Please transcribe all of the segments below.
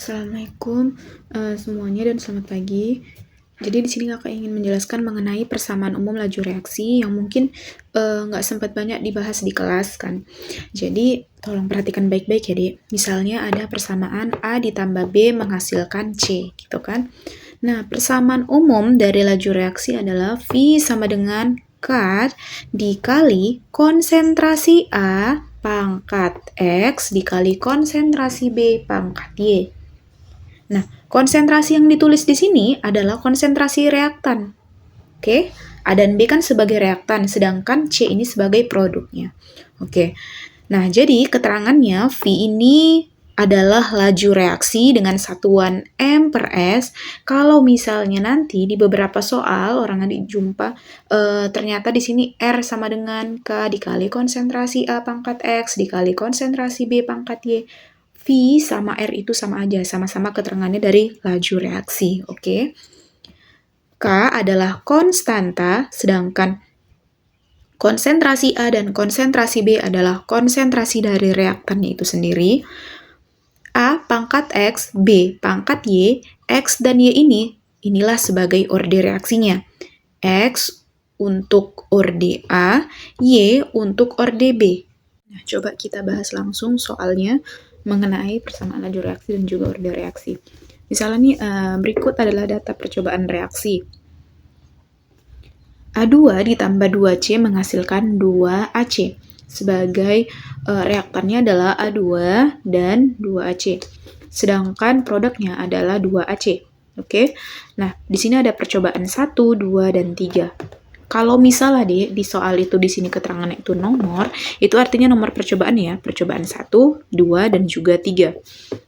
Assalamualaikum semuanya dan selamat pagi. Jadi di sini kakak ingin menjelaskan mengenai persamaan umum laju reaksi yang mungkin nggak sempat banyak dibahas di kelas kan. Jadi tolong perhatikan baik-baik ya Dek. Misalnya ada persamaan A ditambah B menghasilkan C gitu kan. Nah persamaan umum dari laju reaksi adalah V sama dengan K dikali konsentrasi A pangkat X dikali konsentrasi B pangkat Y. Nah, konsentrasi yang ditulis di sini adalah konsentrasi reaktan. Oke, A dan B kan sebagai reaktan, sedangkan C ini sebagai produknya. Oke, nah jadi keterangannya V ini adalah laju reaksi dengan satuan M per S. Kalau misalnya nanti di beberapa soal orang nanti jumpa ternyata di sini R sama dengan K dikali konsentrasi A pangkat X dikali konsentrasi B pangkat Y. V sama R itu sama aja, sama-sama keterangannya dari laju reaksi, oke? K adalah konstanta, sedangkan konsentrasi A dan konsentrasi B adalah konsentrasi dari reaktannya itu sendiri. A pangkat X, B pangkat Y, X dan Y inilah sebagai orde reaksinya. X untuk orde A, Y untuk orde B. Nah, coba kita bahas langsung soalnya mengenai persamaan laju reaksi dan juga orde reaksi. Misalnya nih, berikut adalah data percobaan reaksi. A2 ditambah 2C menghasilkan 2AC. Sebagai reaktannya adalah A2 dan 2AC. Sedangkan produknya adalah 2AC. Oke. Nah, di sini ada percobaan 1, 2, dan 3. Kalau misalnya di soal itu di sini keterangannya itu nomor, itu artinya nomor percobaan ya, percobaan 1, 2, dan juga 3.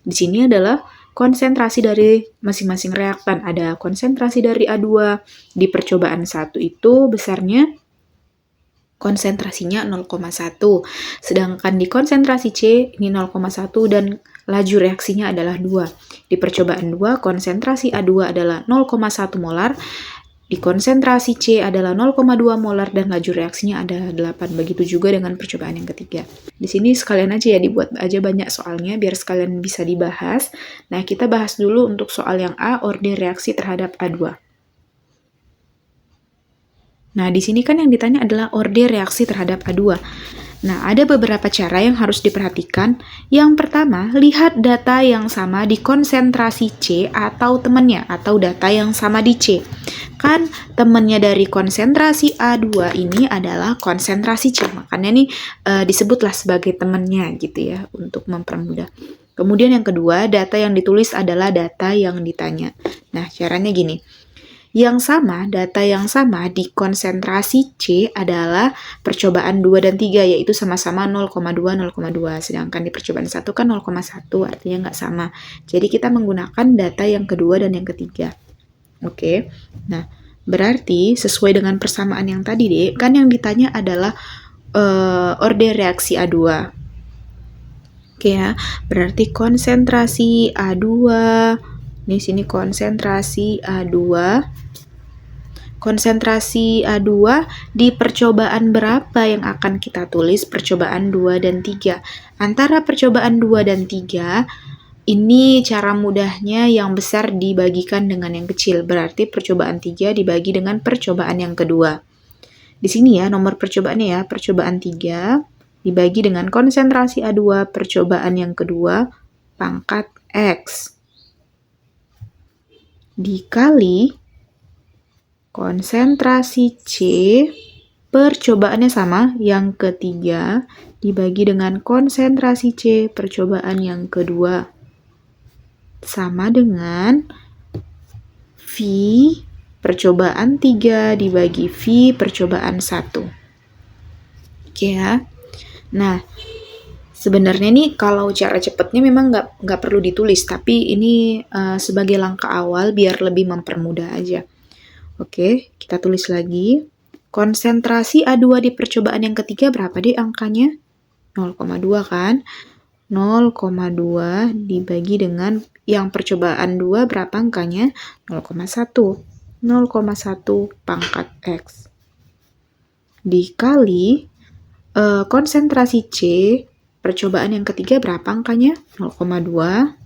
Di sini adalah konsentrasi dari masing-masing reaktan. Ada konsentrasi dari A2 di percobaan 1 itu besarnya konsentrasinya 0,1. Sedangkan di konsentrasi C ini 0,1 dan laju reaksinya adalah 2. Di percobaan 2 konsentrasi A2 adalah 0,1 molar. Di konsentrasi C adalah 0,2 molar dan laju reaksinya ada 8. Begitu juga dengan percobaan yang ketiga. Di sini sekalian aja ya dibuat aja banyak soalnya biar sekalian bisa dibahas. Nah, kita bahas dulu untuk soal yang A, orde reaksi terhadap A2. Nah, di sini kan yang ditanya adalah orde reaksi terhadap A2. Nah, ada beberapa cara yang harus diperhatikan. Yang pertama, lihat data yang sama di konsentrasi C atau temannya, atau data yang sama di C. Kan temannya dari konsentrasi A2 ini adalah konsentrasi C. Makanya nih disebutlah sebagai temannya gitu ya, untuk mempermudah. Kemudian yang kedua, data yang ditulis adalah data yang ditanya. Nah, caranya gini. Yang sama, data yang sama di konsentrasi C adalah percobaan 2 dan 3, yaitu sama-sama 0,2, 0,2. Sedangkan di percobaan 1 kan 0,1, artinya nggak sama. Jadi kita menggunakan data yang kedua dan yang ketiga. Oke, nah berarti sesuai dengan persamaan yang tadi deh, kan yang ditanya adalah orde reaksi A2. Oke ya, berarti konsentrasi A2, di sini konsentrasi A2. Konsentrasi A2 di percobaan berapa yang akan kita tulis? Percobaan 2 dan 3. Antara percobaan 2 dan 3, ini cara mudahnya yang besar dibagikan dengan yang kecil. Berarti percobaan 3 dibagi dengan percobaan yang kedua. Di sini ya, nomor percobaannya ya, percobaan 3 dibagi dengan konsentrasi A2 percobaan yang kedua pangkat X. Dikali konsentrasi C, percobaannya sama, yang ketiga dibagi dengan konsentrasi C, percobaan yang kedua. Sama dengan V, percobaan 3 dibagi V, percobaan 1. Oke ya. Nah, sebenarnya nih kalau cara cepatnya memang nggak perlu ditulis, tapi ini sebagai langkah awal biar lebih mempermudah aja. Oke, kita tulis lagi. Konsentrasi A2 di percobaan yang ketiga berapa deh angkanya? 0,2 kan? 0,2 dibagi dengan yang percobaan 2 berapa angkanya? 0,1. 0,1 pangkat X. Dikali konsentrasi C, percobaan yang ketiga berapa angkanya? 0,2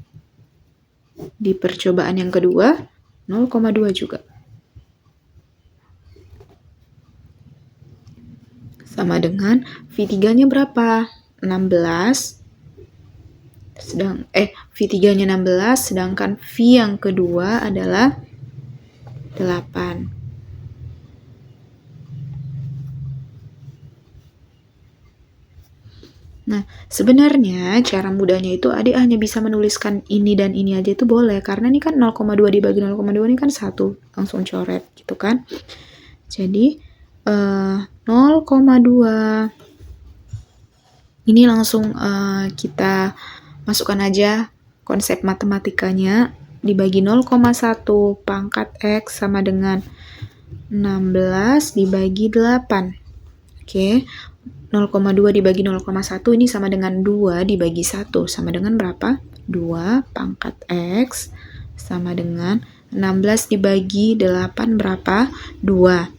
Di percobaan yang kedua, 0,2 juga. Sama dengan V3-nya berapa? 16. V3-nya 16, sedangkan V yang kedua adalah 8. Nah, sebenarnya cara mudahnya itu adik hanya bisa menuliskan ini dan ini aja itu boleh, karena ini kan 0,2 dibagi 0,2 ini kan 1, langsung coret gitu kan. Jadi 0,2 ini langsung kita masukkan aja konsep matematikanya, dibagi 0,1 pangkat X sama dengan 16 dibagi 8. Oke, 0,2 dibagi 0,1 ini sama dengan 2 dibagi 1, sama dengan berapa? 2 pangkat X sama dengan 16 dibagi 8 berapa? 2.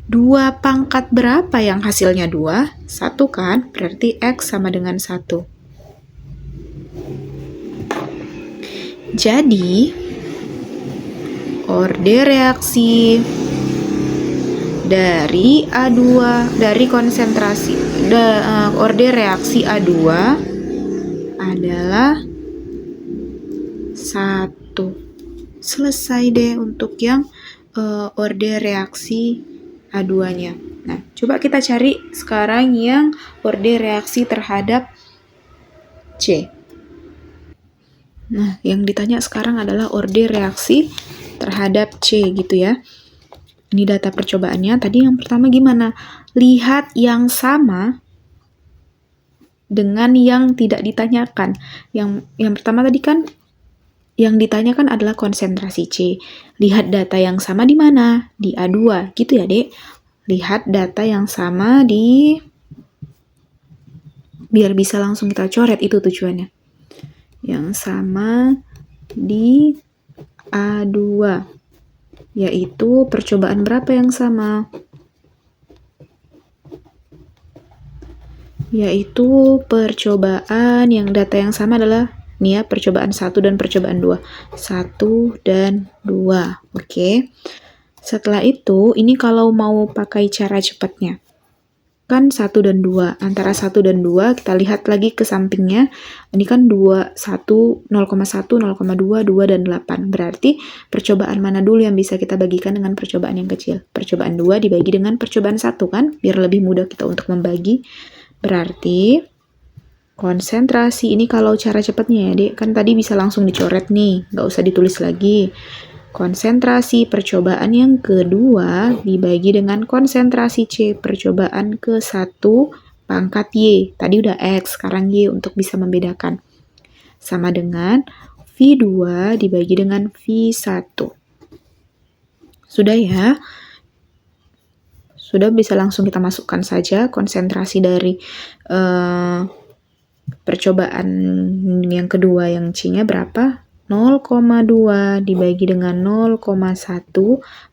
2 pangkat berapa yang hasilnya 2? 1 kan? Berarti X sama dengan 1. Jadi, order reaksi dari A2, dari konsentrasi, order reaksi A2 adalah 1. Selesai deh untuk yang order reaksi A2-nya. Nah, coba kita cari sekarang yang order reaksi terhadap C. Nah, yang ditanya sekarang adalah order reaksi terhadap C gitu ya. Ini data percobaannya. Tadi yang pertama gimana? Lihat yang sama dengan yang tidak ditanyakan. Yang pertama tadi kan yang ditanyakan adalah konsentrasi C. Lihat data yang sama di mana? Di A2, gitu ya, Dek? Lihat data yang sama di... Biar bisa langsung kita coret, itu tujuannya. Yang sama di A2. Yaitu percobaan berapa yang sama? Yaitu percobaan yang data yang sama adalah nih ya, percobaan 1 dan percobaan 2. 1 dan 2. Oke. Setelah itu, ini kalau mau pakai cara cepatnya. Kan 1 dan 2. Antara 1 dan 2, kita lihat lagi ke sampingnya. Ini kan 2, 1, 0,1, 0,2, 2, dan 8. Berarti percobaan mana dulu yang bisa kita bagikan dengan percobaan yang kecil? Percobaan 2 dibagi dengan percobaan 1 kan? Biar lebih mudah kita untuk membagi. Berarti konsentrasi, ini kalau cara cepatnya ya, Dek. Kan tadi bisa langsung dicoret nih, nggak usah ditulis lagi. Konsentrasi percobaan yang kedua dibagi dengan konsentrasi C percobaan ke-1 pangkat Y. Tadi udah X, sekarang Y untuk bisa membedakan. Sama dengan V2 dibagi dengan V1. Sudah ya? Sudah, bisa langsung kita masukkan saja konsentrasi dari percobaan yang kedua yang C-nya berapa? 0,2 dibagi dengan 0,1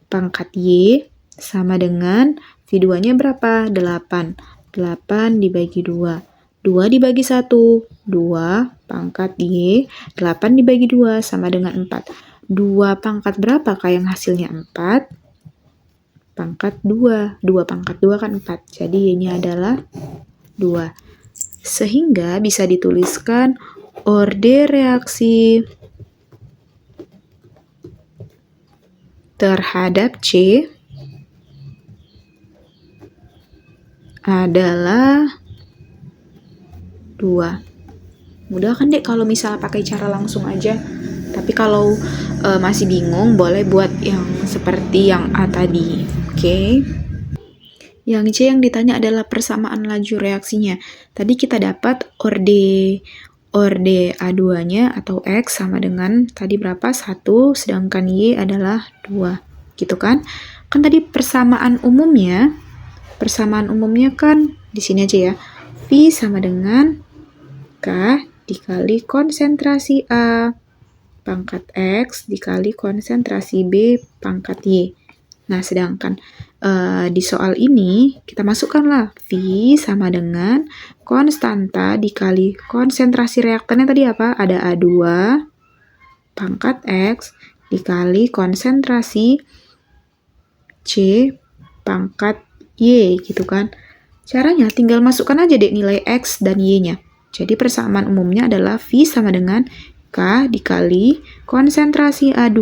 pangkat Y sama dengan V2-nya berapa? 8. 8 dibagi 2. 2 dibagi 1, 2 pangkat Y. 8 dibagi 2 sama dengan 4. 2 pangkat berapa kah yang hasilnya 4? Pangkat 2. 2 pangkat 2 kan 4. Jadi Y-nya adalah 2. Sehingga bisa dituliskan order reaksi terhadap C adalah 2. Mudah kan, Dek, kalau misalnya pakai cara langsung aja. Tapi kalau masih bingung, boleh buat yang seperti yang A tadi. Oke. Yang C yang ditanya adalah persamaan laju reaksinya. Tadi kita dapat orde A2-nya atau X sama dengan tadi berapa? 1, sedangkan Y adalah 2. Gitu kan? Kan tadi persamaan umumnya kan di sini aja ya. V sama dengan K dikali konsentrasi A pangkat X dikali konsentrasi B pangkat Y. Nah, sedangkan di soal ini kita masukkanlah V sama dengan konstanta dikali konsentrasi reaktannya tadi apa? Ada A2 pangkat X dikali konsentrasi C pangkat Y gitu kan. Caranya tinggal masukkan aja deh nilai X dan Y-nya. Jadi persamaan umumnya adalah V sama dengan K dikali konsentrasi A2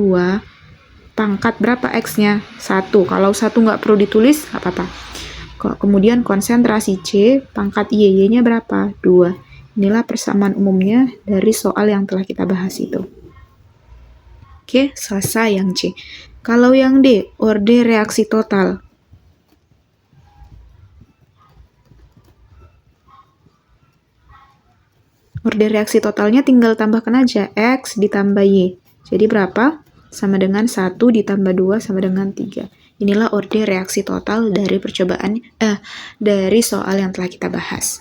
pangkat berapa X-nya? 1. Kalau 1 nggak perlu ditulis, nggak apa-apa. Kemudian konsentrasi C pangkat Y-nya berapa? 2. Inilah persamaan umumnya dari soal yang telah kita bahas itu. Oke, selesai yang C. Kalau yang D, orde reaksi total. Orde reaksi totalnya tinggal tambahkan aja X ditambah Y. Jadi berapa? Sama dengan 1 ditambah 2 sama dengan 3. Inilah orde reaksi total dari dari soal yang telah kita bahas.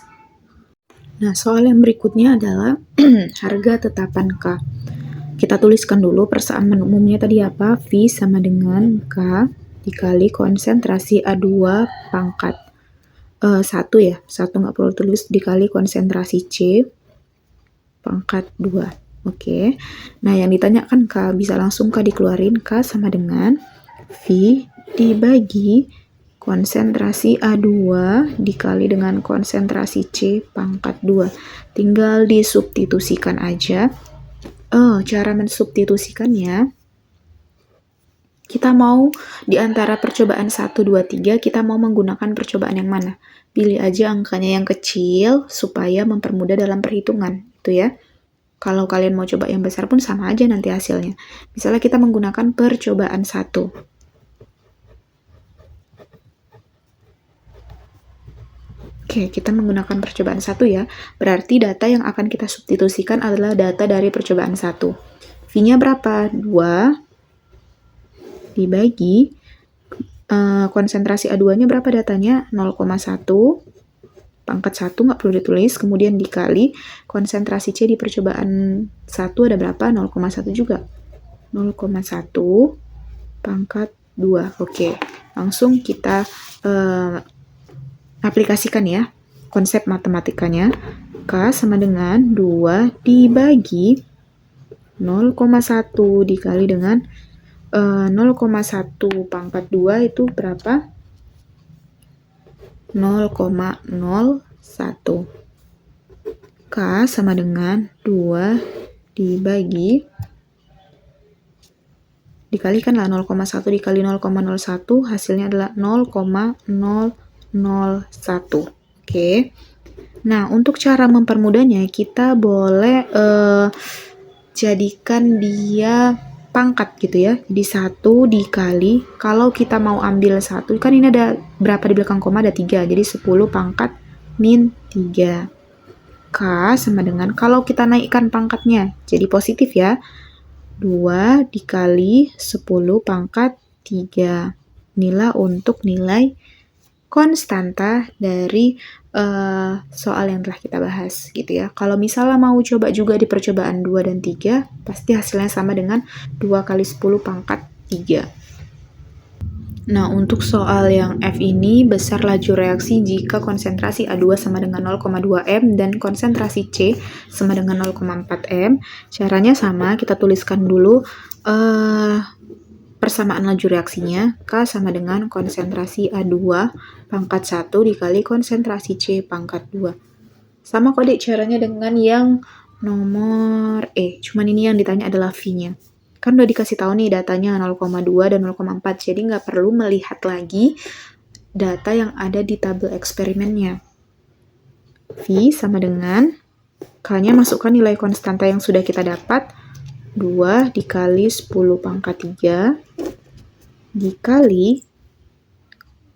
Nah, soal yang berikutnya adalah harga tetapan K. Kita tuliskan dulu persamaan umumnya tadi apa? V sama dengan K dikali konsentrasi A2 pangkat 1 ya. 1 nggak perlu tulis dikali konsentrasi C pangkat 2. Oke. Nah, yang ditanyakan K, bisa langsung K dikeluarin. K sama dengan V dibagi konsentrasi A2 dikali dengan konsentrasi C pangkat 2. Tinggal disubstitusikan aja. Cara mensubstitusikannya, kita mau di antara percobaan 1, 2, 3, kita mau menggunakan percobaan yang mana? Pilih aja angkanya yang kecil supaya mempermudah dalam perhitungan. Itu ya. Kalau kalian mau coba yang besar pun sama aja nanti hasilnya. Misalnya kita menggunakan percobaan 1. Oke, kita menggunakan percobaan 1 ya. Berarti data yang akan kita substitusikan adalah data dari percobaan 1. V-nya berapa? 2 dibagi konsentrasi A2-nya berapa datanya? 0,1 pangkat 1 nggak perlu ditulis, kemudian dikali konsentrasi C di percobaan 1 ada berapa? 0,1 juga. 0,1 pangkat 2. Oke, langsung kita aplikasikan ya konsep matematikanya. K sama dengan 2 dibagi 0,1 dikali dengan 0,1 pangkat 2 itu berapa? 0,01. K sama dengan 2 dibagi, dikalikanlah 0,1 dikali 0,01, hasilnya adalah 0,001. Oke. Nah, untuk cara mempermudahnya, kita boleh jadikan dia pangkat gitu ya. Jadi 1 dikali, kalau kita mau ambil 1, kan ini ada berapa di belakang koma? Ada 3, jadi 10 pangkat min 3. K sama dengan, kalau kita naikkan pangkatnya, jadi positif ya. 2 dikali 10 pangkat 3. Inilah untuk nilai konstanta dari soal yang telah kita bahas gitu ya. Kalau misalnya mau coba juga di percobaan 2 dan 3, pasti hasilnya sama dengan 2 kali 10 pangkat 3. Nah, untuk soal yang F ini, besar laju reaksi jika konsentrasi A2 sama dengan 0,2 M dan konsentrasi C sama dengan 0,4 M. Caranya sama, kita tuliskan dulu persamaan laju reaksinya. K sama dengan konsentrasi A2 pangkat 1 dikali konsentrasi C pangkat 2. Sama kok dek caranya dengan yang nomor E. Cuman ini yang ditanya adalah V-nya. Kan udah dikasih tahu nih datanya 0,2 dan 0,4. Jadi nggak perlu melihat lagi data yang ada di tabel eksperimennya. V sama dengan K-nya masukkan nilai konstanta yang sudah kita dapat. 2 dikali 10 pangkat 3 dikali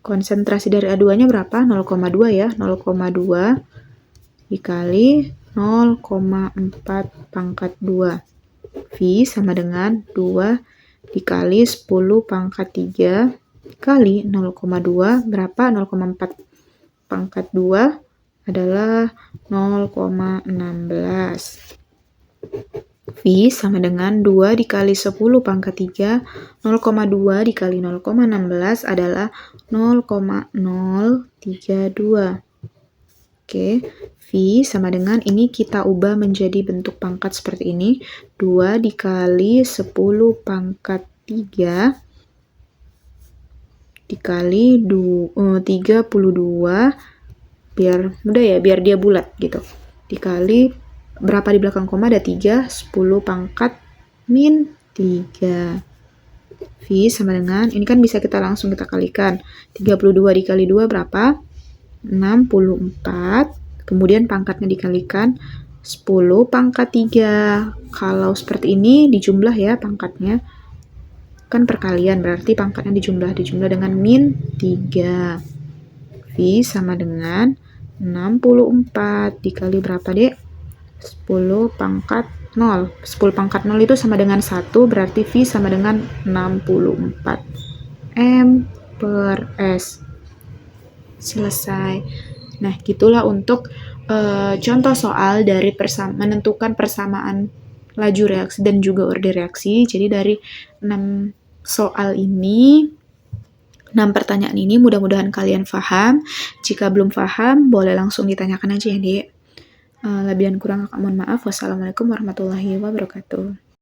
konsentrasi dari A2-nya berapa? 0,2 ya. 0,2 dikali 0,4 pangkat 2. V sama dengan 2 dikali 10 pangkat 3 kali 0,2 berapa? 0,4 pangkat 2 adalah 0,16. V sama dengan 2 dikali 10 pangkat 3, 0,2 dikali 0,16 adalah 0,032. Oke, V sama dengan ini kita ubah menjadi bentuk pangkat seperti ini. 2 dikali 10 pangkat 3 dikali 32, biar mudah ya, biar dia bulat gitu. Dikali berapa di belakang koma ada 3, 10 pangkat min 3. V sama dengan, ini kan bisa kita langsung kita kalikan. 32 dikali 2 berapa? 64. Kemudian pangkatnya dikalikan 10 pangkat 3. Kalau seperti ini dijumlah ya pangkatnya. Kan perkalian, berarti pangkatnya dijumlah dengan min 3. V sama dengan 64 dikali berapa, Dek? 10 pangkat 0. 10 pangkat 0 itu sama dengan 1, berarti V sama dengan 64 M per S. Selesai. Nah, gitulah untuk contoh soal dari menentukan persamaan laju reaksi dan juga order reaksi. Jadi dari 6 soal ini, 6 pertanyaan ini mudah-mudahan kalian paham. Jika belum paham, boleh langsung ditanyakan aja ya, Dek. Lebih dan kurang mohon maaf. Wassalamualaikum warahmatullahi wabarakatuh.